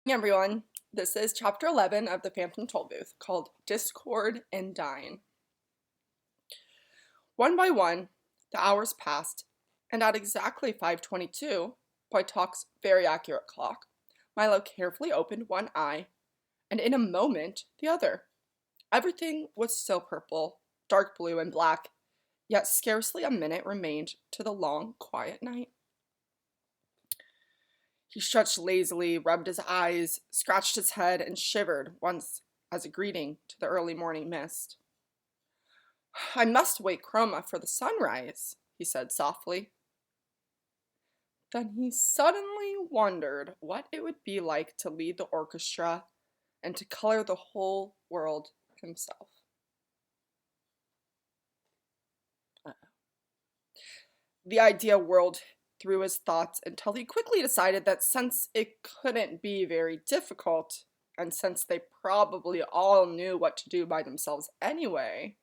Hey everyone, this is chapter 11 of the Phantom Tollbooth called Dischord and Dynne. One by one, the hours passed, and at exactly 5:22, by Talk's very accurate clock, Milo carefully opened one eye, and in a moment, the other. Everything was still purple, dark blue, and black, yet scarcely a minute remained to the long, quiet night. He stretched lazily, rubbed his eyes, scratched his head, and shivered once as a greeting to the early morning mist. I must wake Chroma for the sunrise, he said softly. Then he suddenly wondered what it would be like to lead the orchestra and to color the whole world himself. The idea whirled through his thoughts until he quickly decided that since it couldn't be very difficult, and since they probably all knew what to do by themselves anyway,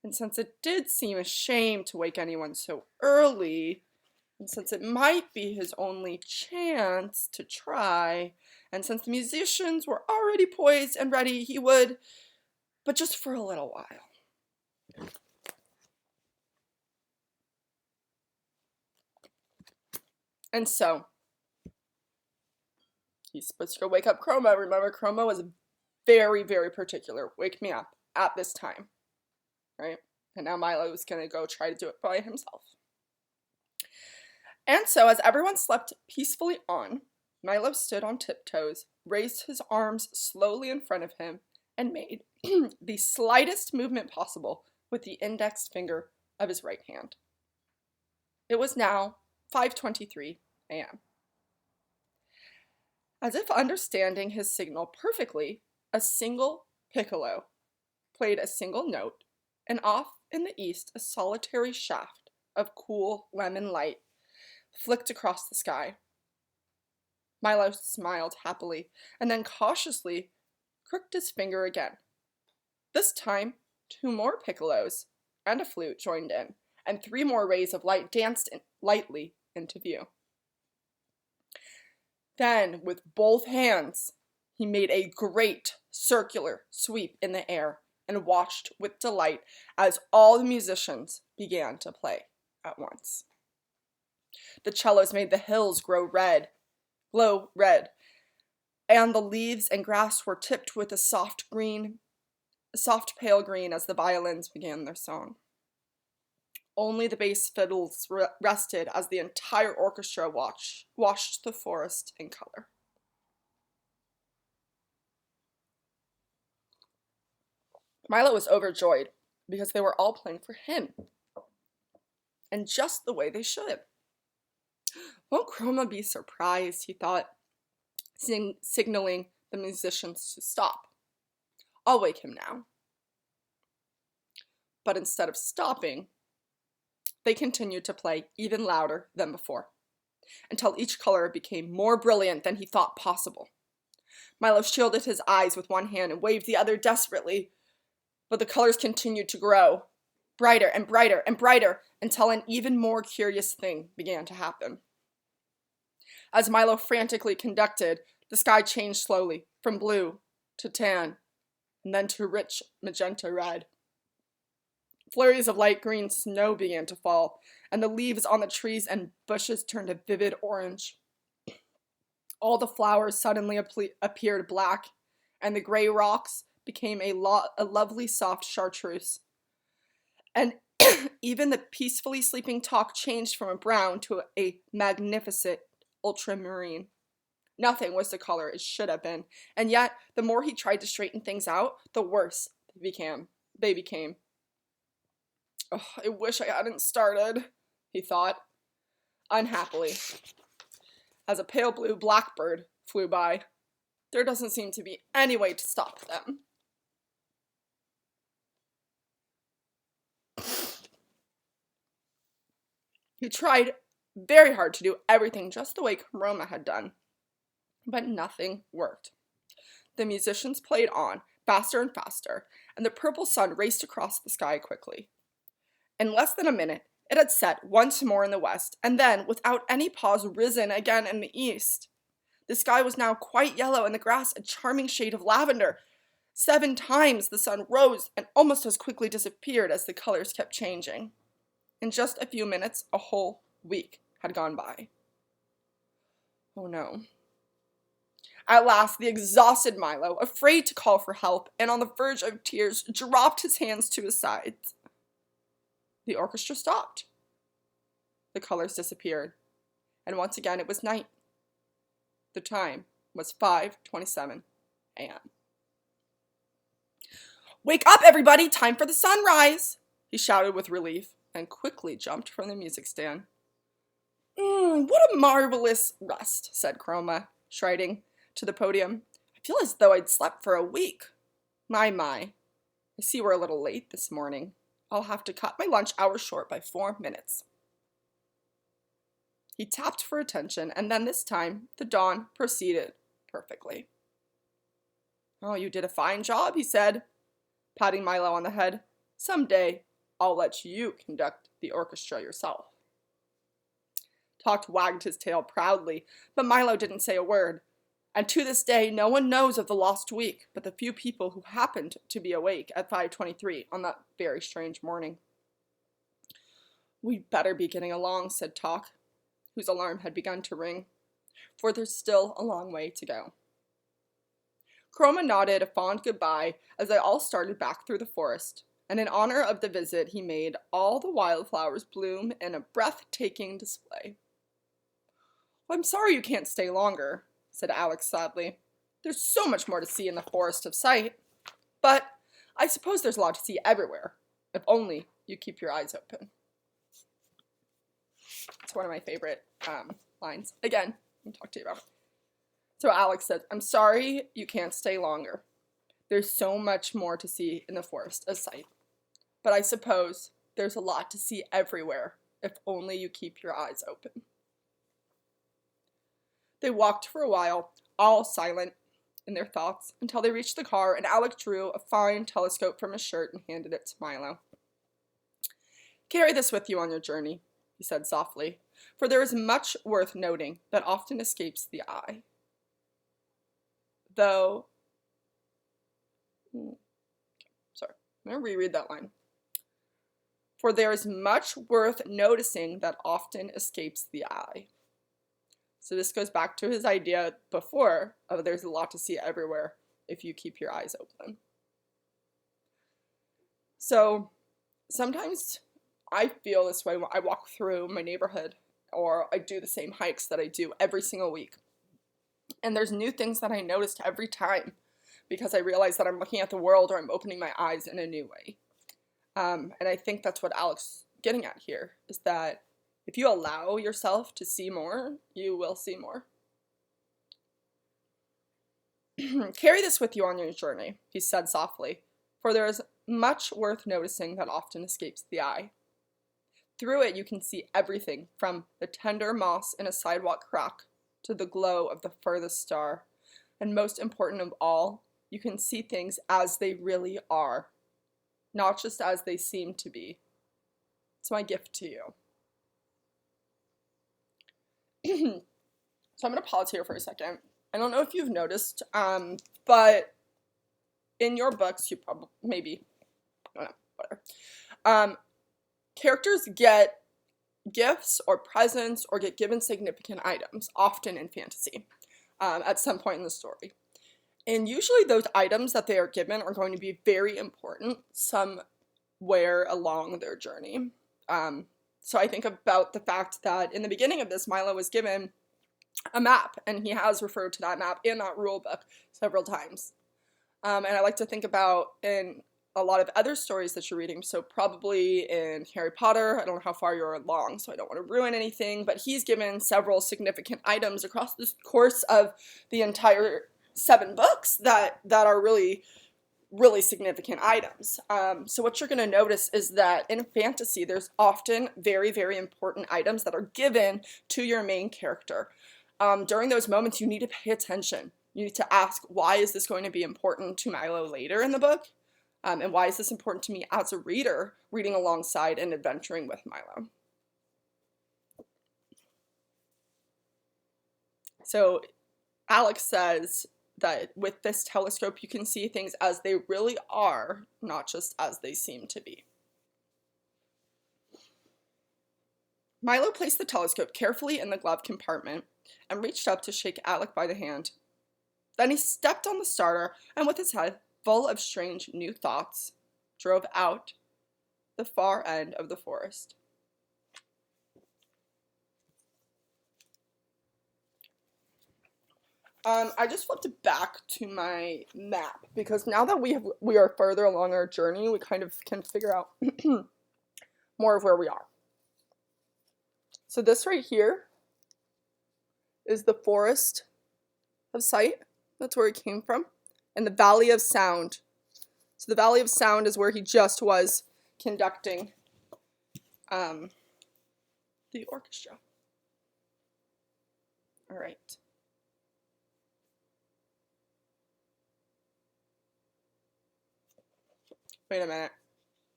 and since it did seem a shame to wake anyone so early, and since it might be his only chance to try, and since the musicians were already poised and ready, he would, but just for a little while. And so, he's supposed to go wake up Chroma. Remember, Chroma was very, very particular. Wake me up at this time, right? And now Milo was going to go try to do it by himself. And so, as everyone slept peacefully on, Milo stood on tiptoes, raised his arms slowly in front of him, and made the slightest movement possible with the index finger of his right hand. It was now 5:23 a.m. As if understanding his signal perfectly, a single piccolo played a single note, and off in the east a solitary shaft of cool lemon light flicked across the sky. Milo smiled happily, and then cautiously crooked his finger again. This time, 2 more piccolos and a flute joined in, and 3 more rays of light danced lightly into view. Then, with both hands, he made a great circular sweep in the air and watched with delight as all the musicians began to play at once. The cellos made the hills glow red, and the leaves and grass were tipped with a soft pale green as the violins began their song. Only the bass fiddles rested as the entire orchestra washed the forest in color. Milo was overjoyed because they were all playing for him, and just the way they should. Won't Chroma be surprised, he thought, signaling the musicians to stop. I'll wake him now. But instead of stopping, they continued to play even louder than before, until each color became more brilliant than he thought possible. Milo shielded his eyes with one hand and waved the other desperately, but the colors continued to grow, brighter and brighter and brighter, until an even more curious thing began to happen. As Milo frantically conducted, the sky changed slowly from blue to tan, and then to rich magenta red. Flurries of light green snow began to fall, and the leaves on the trees and bushes turned a vivid orange. All the flowers suddenly appeared black, and the gray rocks became a lovely soft chartreuse. And even the peacefully sleeping Talk changed from a brown to a magnificent ultramarine. Nothing was the color it should have been, and yet the more he tried to straighten things out, the worse they became. Oh, I wish I hadn't started, he thought, unhappily, as a pale blue blackbird flew by. There doesn't seem to be any way to stop them. He tried very hard to do everything just the way Chroma had done, but nothing worked. The musicians played on, faster and faster, and the purple sun raced across the sky quickly. In less than a minute, it had set once more in the west, and then, without any pause, risen again in the east. The sky was now quite yellow and the grass a charming shade of lavender. 7 times the sun rose and almost as quickly disappeared as the colors kept changing. In just a few minutes, a whole week had gone by. Oh no. At last, the exhausted Milo, afraid to call for help and on the verge of tears, dropped his hands to his sides. The orchestra stopped. The colors disappeared, and once again it was night. The time was 5:27 a.m. "Wake up, everybody! Time for the sunrise!" he shouted with relief, and quickly jumped from the music stand. What a marvelous rest," said Chroma, striding to the podium. "I feel as though I'd slept for a week. My. I see we're a little late this morning. I'll have to cut my lunch hour short by 4 minutes." He tapped for attention, and then this time, the dawn proceeded perfectly. "Oh, you did a fine job," he said, patting Milo on the head. "Someday, I'll let you conduct the orchestra yourself." Tock wagged his tail proudly, but Milo didn't say a word. And to this day, no one knows of the lost week but the few people who happened to be awake at 5:23 on that very strange morning. "We'd better be getting along," said Tock, whose alarm had begun to ring, "for there's still a long way to go." Chroma nodded a fond goodbye as they all started back through the forest, and in honor of the visit he made all the wildflowers bloom in a breathtaking display. "I'm sorry you can't stay longer," said Alex sadly. "There's so much more to see in the Forest of Sight. But I suppose there's a lot to see everywhere, if only you keep your eyes open." It's one of my favorite lines. Again, I'll talk to you about it. So Alex said, "I'm sorry you can't stay longer. There's so much more to see in the Forest of Sight. But I suppose there's a lot to see everywhere, if only you keep your eyes open." They walked for a while, all silent in their thoughts, until they reached the car and Alec drew a fine telescope from his shirt and handed it to Milo. "Carry this with you on your journey," he said softly, "for there is much worth noting that often escapes the eye. I'm going to reread that line. For there is much worth noticing that often escapes the eye." So this goes back to his idea before of there's a lot to see everywhere if you keep your eyes open. So sometimes I feel this way when I walk through my neighborhood or I do the same hikes that I do every single week. And there's new things that I noticed every time because I realize that I'm looking at the world or I'm opening my eyes in a new way. And I think that's what Alex is getting at here, is that if you allow yourself to see more, you will see more. "Carry this with you on your journey," he said softly, "for there is much worth noticing that often escapes the eye. Through it you can see everything from the tender moss in a sidewalk crack to the glow of the furthest star. And most important of all, you can see things as they really are, not just as they seem to be. It's my gift to you." So I'm going to pause here for a second. I don't know if you've noticed, but in your books, you probably, maybe, I don't know, whatever. Characters get gifts or presents or get given significant items, often in fantasy, at some point in the story. And usually those items that they are given are going to be very important somewhere along their journey. So I think about the fact that in the beginning of this, Milo was given a map, and he has referred to that map in that rule book several times. And I like to think about in a lot of other stories that you're reading, so probably in Harry Potter, I don't know how far you're along, so I don't want to ruin anything, but he's given several significant items across the course of the entire 7 books that are really significant items. So what you're going to notice is that in fantasy, there's often very, very important items that are given to your main character. During those moments, you need to pay attention. You need to ask, why is this going to be important to Milo later in the book? And why is this important to me as a reader, reading alongside and adventuring with Milo? So Alex says that with this telescope you can see things as they really are, not just as they seem to be. Milo placed the telescope carefully in the glove compartment and reached up to shake Alec by the hand. Then he stepped on the starter and, with his head full of strange new thoughts, drove out the far end of the forest. I just flipped back to my map because now that we are further along our journey, we kind of can figure out more of where we are. So this right here is the forest of sight. That's where he came from. And the Valley of Sound. So the Valley of Sound is where he just was conducting the orchestra. All right. Wait a minute.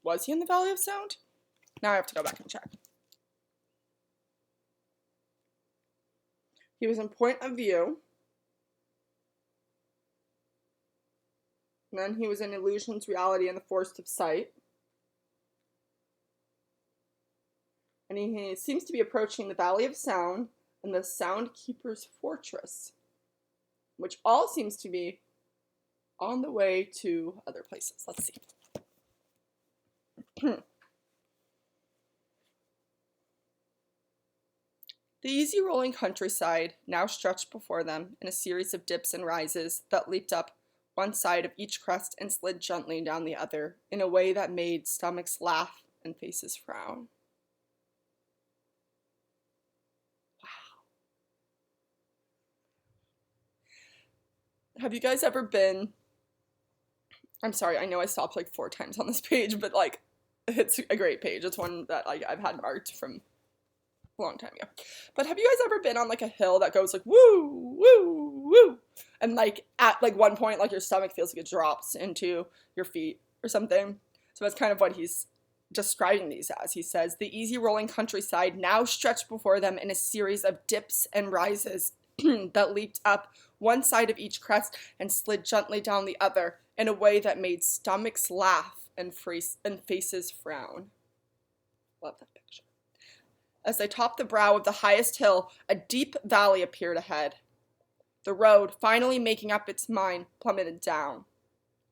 Was he in the Valley of Sound? Now I have to go back and check. He was in point of view. And then he was in illusions, reality, and the forest of sight. And he seems to be approaching the Valley of Sound and the Sound Keeper's Fortress, which all seems to be on the way to other places. Let's see. The easy rolling countryside now stretched before them in a series of dips and rises that leaped up one side of each crest and slid gently down the other in a way that made stomachs laugh and faces frown. Wow. Have you guys ever been... I'm sorry, I know I stopped like 4 times on this page, but like, it's a great page. It's one that like I've had marked from a long time ago. But have you guys ever been on like a hill that goes like woo, woo, woo? And like at like one point like your stomach feels like it drops into your feet or something. So that's kind of what he's describing these as. He says, the easy rolling countryside now stretched before them in a series of dips and rises that leaped up one side of each crest and slid gently down the other in a way that made stomachs laugh and faces frown. Love that picture. As they topped the brow of the highest hill, a deep valley appeared ahead. The road, finally making up its mind, plummeted down,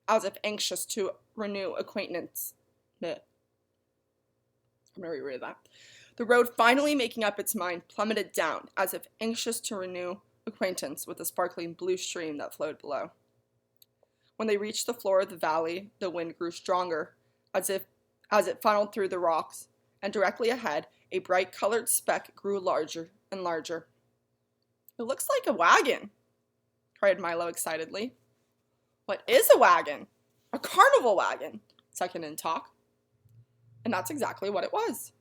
as if anxious to renew acquaintance. I'm going to reread that. The road, finally making up its mind, plummeted down, as if anxious to renew acquaintance with the sparkling blue stream that flowed below. When they reached the floor of the valley, the wind grew stronger, as it funneled through the rocks, and directly ahead, a bright-colored speck grew larger and larger. It looks like a wagon, cried Milo excitedly. What is a wagon? A carnival wagon, second in talk. And that's exactly what it was.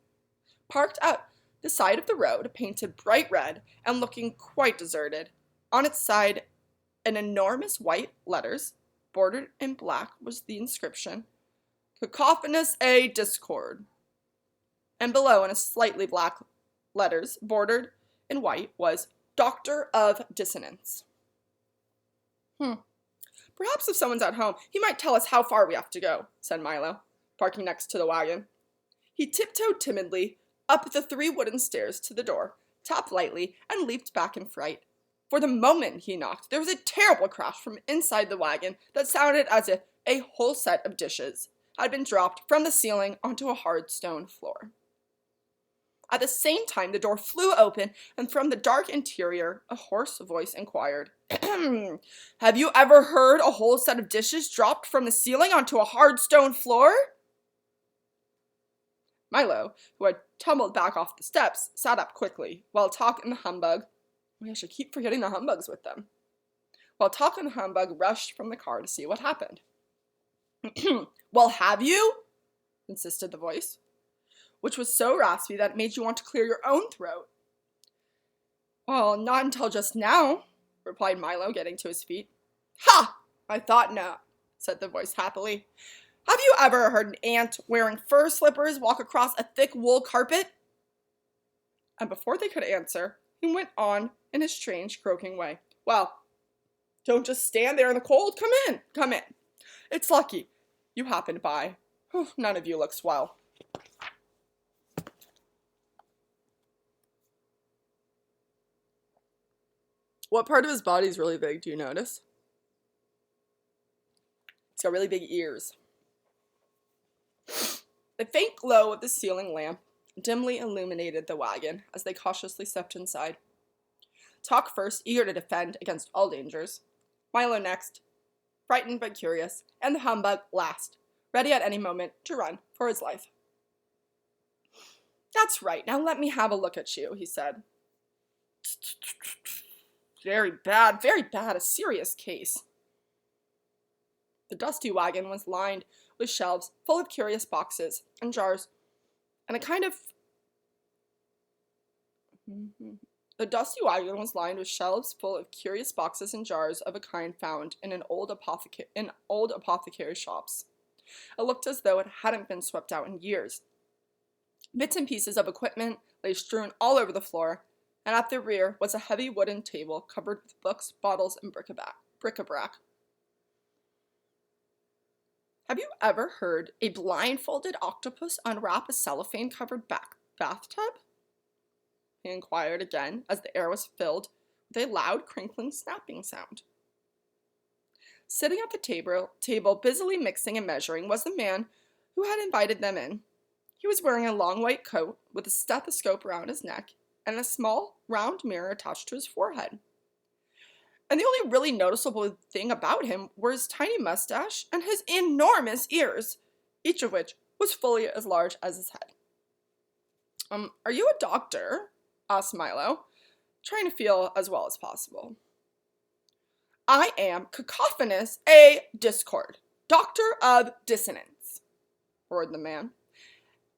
Parked at the side of the road, painted bright red and looking quite deserted. On its side, in enormous white letters, bordered in black, was the inscription, Cacophonous A Dischord. And below, in a slightly black letters, bordered in white, was Doctor of Dissonance. Perhaps if someone's at home, he might tell us how far we have to go, said Milo, parking next to the wagon. He tiptoed timidly up the 3 wooden stairs to the door, tapped lightly, and leaped back in fright. For the moment he knocked, there was a terrible crash from inside the wagon that sounded as if a whole set of dishes had been dropped from the ceiling onto a hard stone floor. At the same time, the door flew open, and from the dark interior, a hoarse voice inquired, Have you ever heard a whole set of dishes dropped from the ceiling onto a hard stone floor? Milo, who had tumbled back off the steps, sat up quickly, while Talk and the Humbug, I should keep forgetting the Humbugs with them, while Talk and the Humbug rushed from the car to see what happened. Well, have you? Insisted the voice, which was so raspy that it made you want to clear your own throat. Well, not until just now, replied Milo, getting to his feet. Ha! I thought not, said the voice happily. Have you ever heard an ant wearing fur slippers walk across a thick wool carpet? And before they could answer, he went on in his strange, croaking way. Well, Don't just stand there in the cold. Come in, come in. It's lucky you happened by. None of you looks well. What part of his body is really big, do you notice? He's got really big ears. The faint glow of the ceiling lamp dimly illuminated the wagon as they cautiously stepped inside. Talk first, eager to defend against all dangers. Milo next, frightened but curious, and the humbug last, ready at any moment to run for his life. That's right, now let me have a look at you, he said. Very bad, a serious case. The dusty wagon was lined with shelves full of curious boxes and jars, and The dusty wagon was lined with shelves full of curious boxes and jars of a kind found in old apothecary shops. It looked as though it hadn't been swept out in years. Bits and pieces of equipment lay strewn all over the floor, and at the rear was a heavy wooden table covered with books, bottles, and bric-a-brac. Have you ever heard a blindfolded octopus unwrap a cellophane-covered bathtub? He inquired again as the air was filled with a loud, crinkling, snapping sound. Sitting at the table, busily mixing and measuring, was the man who had invited them in. He was wearing a long white coat with a stethoscope around his neck and a small, round mirror attached to his forehead. And the only really noticeable thing about him were his tiny mustache and his enormous ears, each of which was fully as large as his head. Are you a doctor? Asked Milo, trying to feel as well as possible. I am Cacophonous A. Dischord, Doctor of Dissonance, roared the man.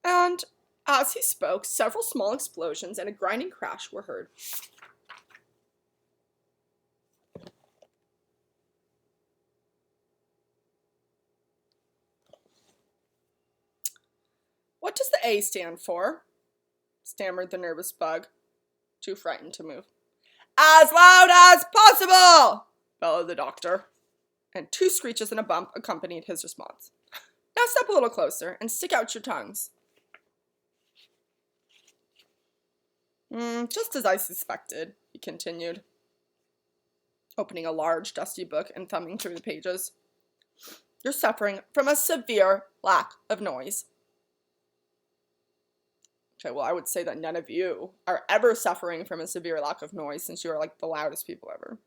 And as he spoke, several small explosions and a grinding crash were heard. What does the A stand for? Stammered the nervous bug, too frightened to move. As loud as possible, bellowed the doctor, and 2 screeches and a bump accompanied his response. Now step a little closer and stick out your tongues. Just as I suspected, he continued, opening a large dusty book and thumbing through the pages. You're suffering from a severe lack of noise. Okay, well, I would say that none of you are ever suffering from a severe lack of noise since you are like the loudest people ever.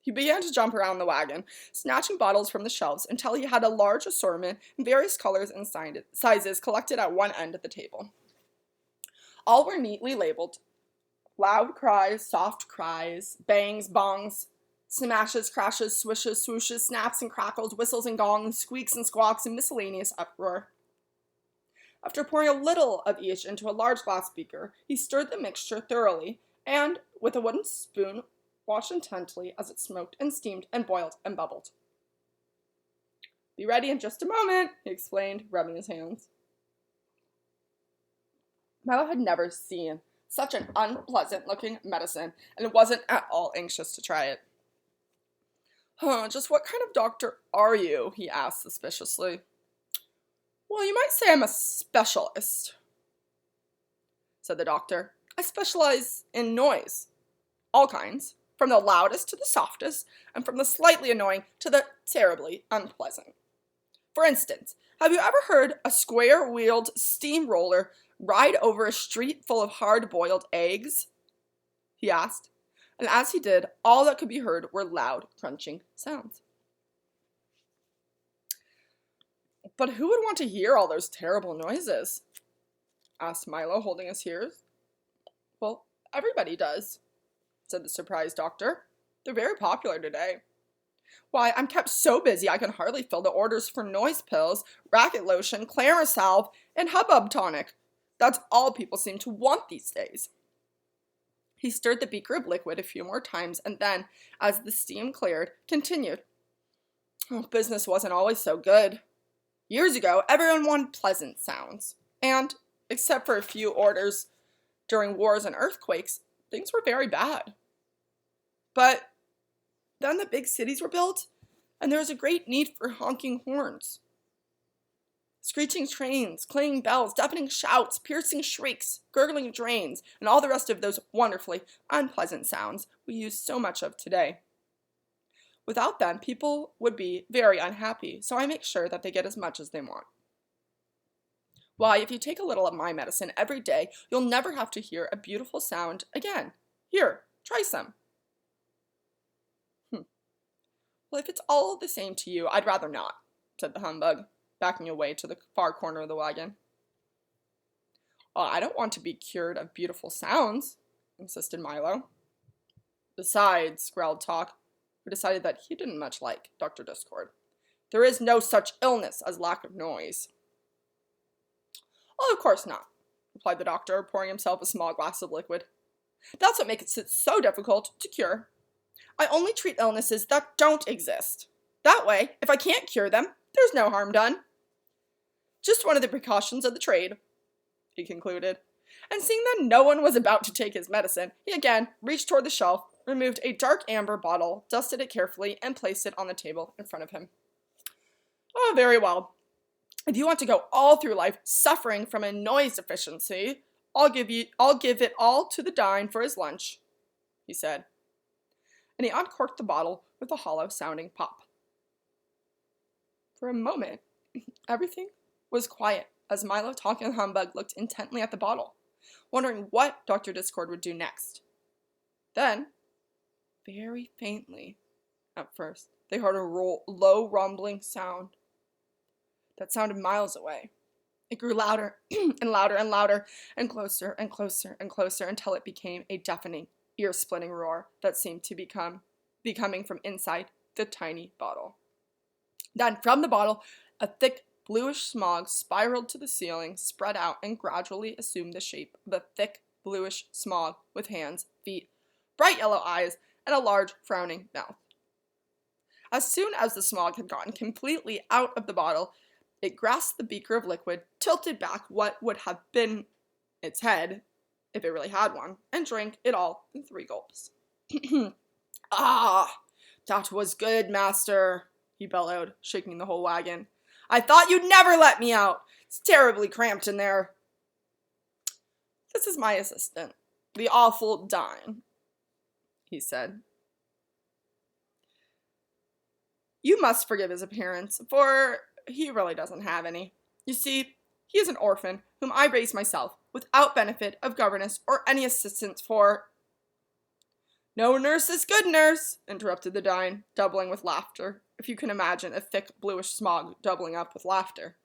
He began to jump around the wagon, snatching bottles from the shelves until he had a large assortment in various colors and sizes collected at one end of the table. All were neatly labeled. Loud cries, soft cries, bangs, bongs, smashes, crashes, swishes, swooshes, snaps and crackles, whistles and gongs, squeaks and squawks, and miscellaneous uproar. After pouring a little of each into a large glass beaker, he stirred the mixture thoroughly and, with a wooden spoon, watched intently as it smoked and steamed and boiled and bubbled. Be ready in just a moment, he explained, rubbing his hands. Milo had never seen such an unpleasant-looking medicine and wasn't at all anxious to try it. Just what kind of doctor are you? He asked suspiciously. Well, you might say I'm a specialist, said the doctor. I specialize in noise. All kinds, from the loudest to the softest, and from the slightly annoying to the terribly unpleasant. For instance, have you ever heard a square-wheeled steamroller ride over a street full of hard-boiled eggs? He asked, and as he did, all that could be heard were loud, crunching sounds. But who would want to hear all those terrible noises? Asked Milo, holding his ears. Well, everybody does, said the surprised doctor. They're very popular today. Why, I'm kept so busy I can hardly fill the orders for noise pills, racket lotion, clamor salve, and hubbub tonic. That's all people seem to want these days. He stirred the beaker of liquid a few more times and then, as the steam cleared, continued. Business wasn't always so good. Years ago, everyone wanted pleasant sounds, and, except for a few orders during wars and earthquakes, things were very bad. But Then the big cities were built, and there was a great need for honking horns. Screeching trains, clanging bells, deafening shouts, piercing shrieks, gurgling drains, and all the rest of those wonderfully unpleasant sounds we use so much of today. Without them, people would be very unhappy, so I make sure that they get as much as they want. Why, if you take a little of my medicine every day, you'll never have to hear a beautiful sound again. Here, try some. Well, if it's all the same to you, I'd rather not, said the humbug, backing away to the far corner of the wagon. Oh, I don't want to be cured of beautiful sounds, insisted Milo. Besides, growled Talk, who decided that he didn't much like Dr. Dischord, there is no such illness as lack of noise. Oh, of course not, replied the doctor, pouring himself a small glass of liquid. That's what makes it so difficult to cure. I only treat illnesses that don't exist. That way, if I can't cure them, there's no harm done. Just one of the precautions of the trade, he concluded. And seeing that no one was about to take his medicine, he again reached toward the shelf, removed a dark amber bottle, dusted it carefully, and placed it on the table in front of him. Oh, very well. If you want to go all through life suffering from a noise deficiency, I'll give it all to the Dynne for his lunch, he said. And he uncorked the bottle with a hollow-sounding pop. For a moment, everything was quiet as Milo, Talk, and Humbug looked intently at the bottle, wondering what Dr. Dischord would do next. Then, very faintly, at first, they heard a low rumbling sound that sounded miles away. It grew louder and louder and louder, and closer and closer and closer until it became a deafening, ear-splitting roar that seemed to be coming from inside the tiny bottle. Then, from the bottle, a thick bluish smog spiraled to the ceiling, spread out, and gradually assumed the shape of a thick bluish smog with hands, feet, bright yellow eyes, and a large frowning mouth. As soon as the smog had gotten completely out of the bottle, it grasped the beaker of liquid, tilted back what would have been its head, if it really had one, and drank it all in 3 gulps. Ah, that was good, master, he bellowed, shaking the whole wagon. I thought you'd never let me out. It's terribly cramped in there. This is my assistant, the awful Dynne, he said. You must forgive his appearance, for he really doesn't have any. You see, he is an orphan whom I raised myself, without benefit of governess or any assistance for... No nurse is good nurse, interrupted the Dynne, doubling with laughter, if you can imagine a thick bluish smog doubling up with laughter.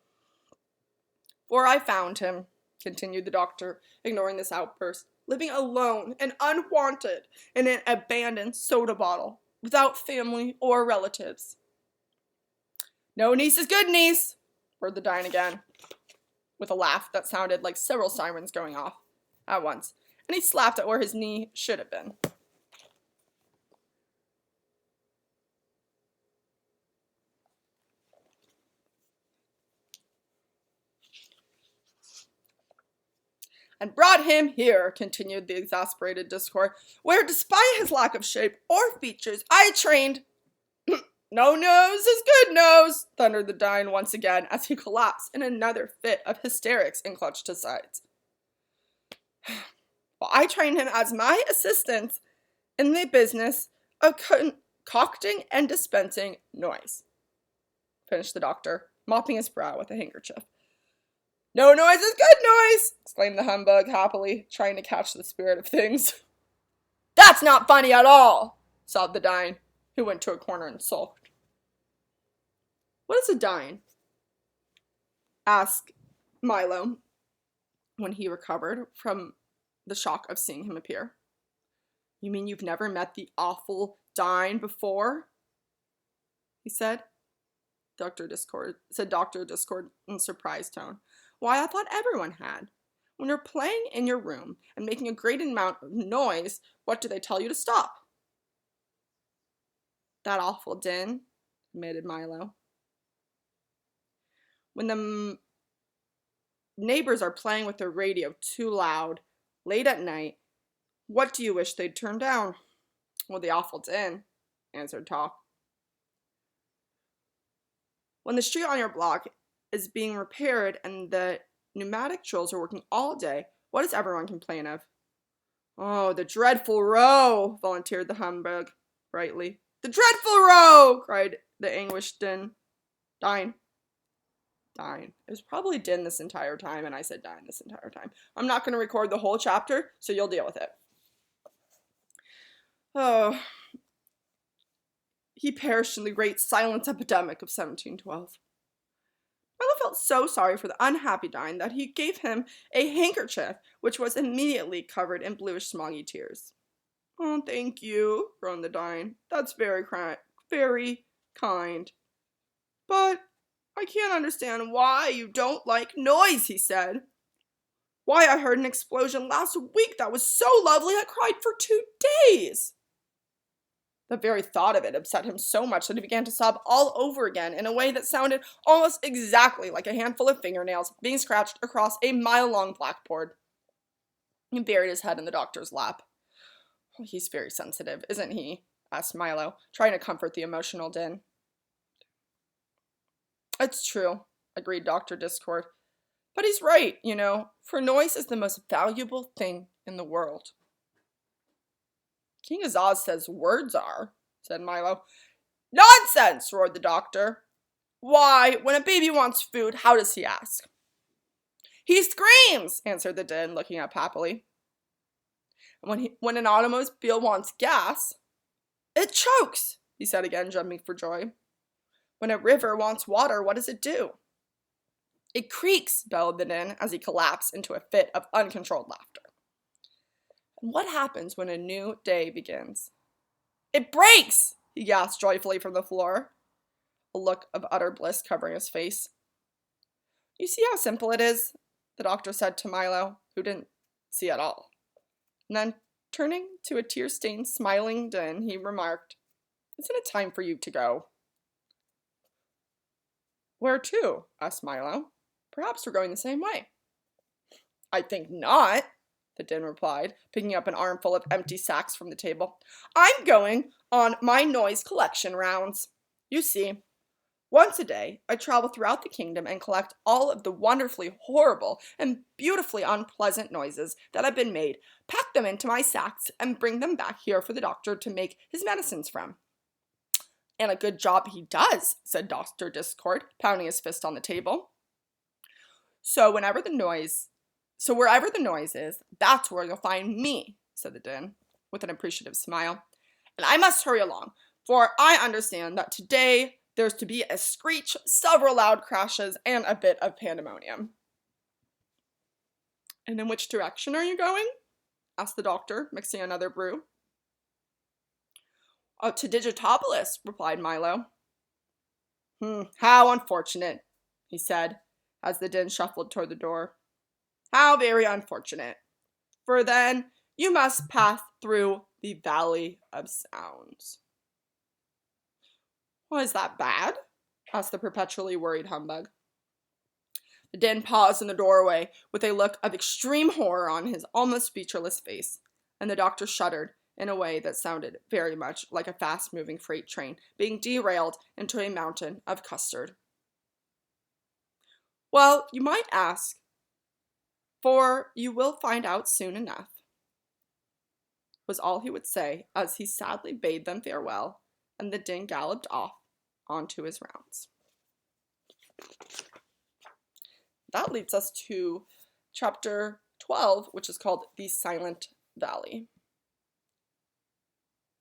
For I found him, continued the doctor, ignoring this outburst, living alone and unwanted in an abandoned soda bottle, without family or relatives. No niece is good niece, roared the Dynne again, with a laugh that sounded like several sirens going off at once, and he slapped at where his knee should have been. And brought him here, continued the exasperated Dischord, where, despite his lack of shape or features, I trained... No nose is good nose, thundered the Dynne once again as he collapsed in another fit of hysterics and clutched his sides. Well, I trained him as my assistant in the business of concocting and dispensing noise, finished the doctor, mopping his brow with a handkerchief. No noise is good noise, exclaimed the humbug happily, trying to catch the spirit of things. That's not funny at all, sobbed the Dynne, who went to a corner and sulked. What is a Dynne? Asked Milo when he recovered from the shock of seeing him appear. You mean you've never met the awful Dynne before? He said. Dr. Dischord in surprised tone. Why, I thought everyone had. When you're playing in your room and making a great amount of noise, what do they tell you to stop? That awful din, admitted Milo. When the neighbors are playing with their radio too loud, late at night, what do you wish they'd turn down? Well, the awful din. answered Toff. When the street on your block is being repaired and the pneumatic drills are working all day, what does everyone complain of? Oh, the dreadful row, volunteered the humbug brightly. The dreadful row, cried the anguished Dynne. It was probably Dynne this entire time, and I said Dynne this entire time. I'm not going to record the whole chapter, so you'll deal with it. Oh, he perished in the great silence epidemic of 1712. Milo felt so sorry for the unhappy Dynne that he gave him a handkerchief, which was immediately covered in bluish smoggy tears. Oh, thank you, groaned the Dynne. That's very kind. But I can't understand why you don't like noise, he said. Why, I heard an explosion last week that was so lovely I cried for 2 days. The very thought of it upset him so much that he began to sob all over again in a way that sounded almost exactly like a handful of fingernails being scratched across a mile-long blackboard. He buried his head in the doctor's lap. Oh, he's very sensitive, isn't he? Asked Milo, trying to comfort the emotional Dynne. It's true, agreed Dr. Dischord. But he's right, you know, for noise is the most valuable thing in the world. King Azaz says words are, said Milo. Nonsense, roared the doctor. Why, when a baby wants food, how does he ask? He screams, answered the Dynne, looking up happily. When an automobile wants gas, it chokes, he said again, jumping for joy. When a river wants water, what does it do? It creaks, bellowed the Dynne as he collapsed into a fit of uncontrolled laughter. And what happens when a new day begins? It breaks, he gasped joyfully from the floor, a look of utter bliss covering his face. You see how simple it is, the doctor said to Milo, who didn't see at all. And then, turning to a tear-stained, smiling Dynne, he remarked, Isn't it time for you to go? Where to? Asked Milo. Perhaps we're going the same way. I think not, the Dynne replied, picking up an armful of empty sacks from the table. I'm going on my noise collection rounds. You see, once a day, I travel throughout the kingdom and collect all of the wonderfully horrible and beautifully unpleasant noises that have been made, pack them into my sacks, and bring them back here for the doctor to make his medicines from. And a good job he does, said Dr. Dischord, pounding his fist on the table. So wherever the noise is, that's where you'll find me, said the Dynne, with an appreciative smile. And I must hurry along, for I understand that today there's to be a screech, several loud crashes, and a bit of pandemonium. And in which direction are you going? Asked the doctor, mixing another brew. To Digitopolis, replied Milo. How unfortunate, he said, as the Dynne shuffled toward the door. How very unfortunate, for then you must pass through the Valley of Sounds. Why, is that bad? Asked the perpetually worried humbug. The Dynne paused in the doorway with a look of extreme horror on his almost featureless face, and the doctor shuddered in a way that sounded very much like a fast-moving freight train being derailed into a mountain of custard. Well, you might ask, for you will find out soon enough, was all he would say as he sadly bade them farewell, and the Dynne galloped off onto his rounds. That leads us to chapter 12, which is called The Silent Valley.